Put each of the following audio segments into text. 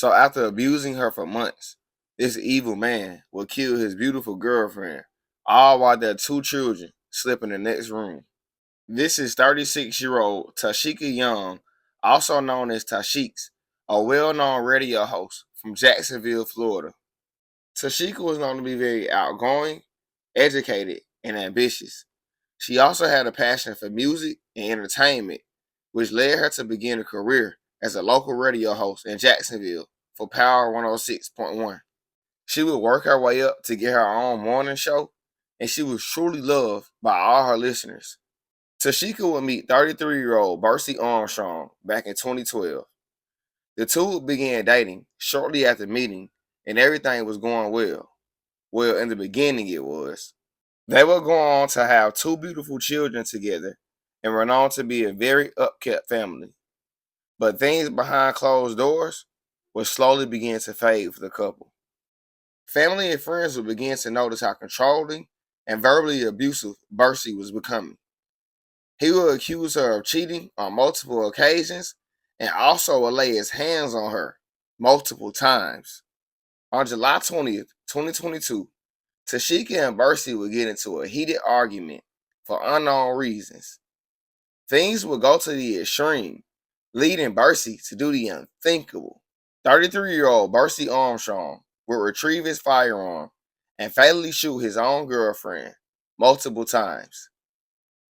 So after abusing her for months, this evil man will kill his beautiful girlfriend, all while their two children sleep in the next room. This is 36-year-old Tashika Young, also known as Tashiks, a well-known radio host from Jacksonville, Florida. Tashika was known to be very outgoing, educated, and ambitious. She also had a passion for music and entertainment, which led her to begin a career as a local radio host in Jacksonville for Power 106.1. She would work her way up to get her own morning show, and she was truly loved by all her listeners. Tashika would meet 33-year-old Bercy Armstrong back in 2012. The two began dating shortly after meeting, and everything was going well. Well, in the beginning, it was. They would go on to have two beautiful children together and went on to be a very upkept family. But things behind closed doors would slowly begin to fade for the couple. Family and friends would begin to notice how controlling and verbally abusive Bercy was becoming. He would accuse her of cheating on multiple occasions and also would lay his hands on her multiple times. On July 20th, 2022, Tashika and Bercy would get into a heated argument for unknown reasons. Things would go to the extreme, leading Bercy to do the unthinkable. 33-year-old Bercy Armstrong would retrieve his firearm and fatally shoot his own girlfriend multiple times.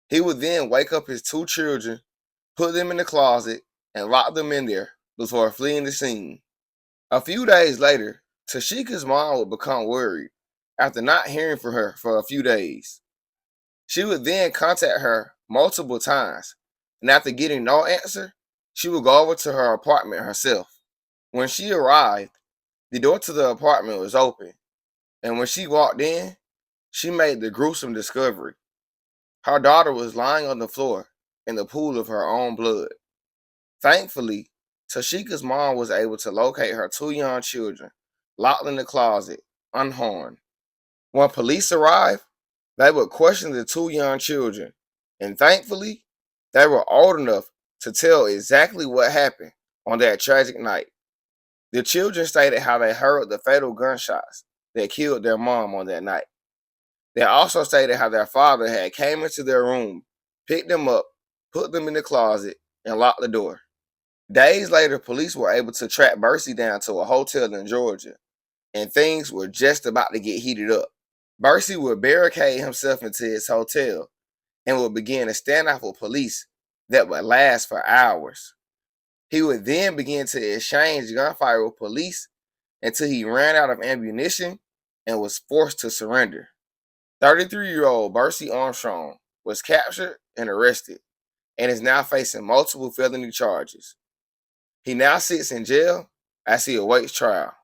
He would then wake up his two children, put them in the closet, and lock them in there before fleeing the scene. A few days later, Tashika's mom would become worried after not hearing from her for a few days. She would then contact her multiple times, and after getting no answer, she would go over to her apartment herself. When she arrived, the door to the apartment was open, and when she walked in, she made the gruesome discovery. Her daughter was lying on the floor in the pool of her own blood. Thankfully, Tashika's mom was able to locate her two young children locked in the closet, unharmed. When police arrived, they would question the two young children, and thankfully, they were old enough to tell exactly what happened on that tragic night. The children stated how they heard the fatal gunshots that killed their mom on that night. They also stated how their father had came into their room, picked them up, put them in the closet, and locked the door. Days later, police were able to track Bercy down to a hotel in Georgia, and things were just about to get heated up. Bercy would barricade himself into his hotel and would begin a standoff with police that would last for hours. He would then begin to exchange gunfire with police until he ran out of ammunition and was forced to surrender. 33-year-old Bercy Armstrong was captured and arrested and is now facing multiple felony charges. He now sits in jail as he awaits trial.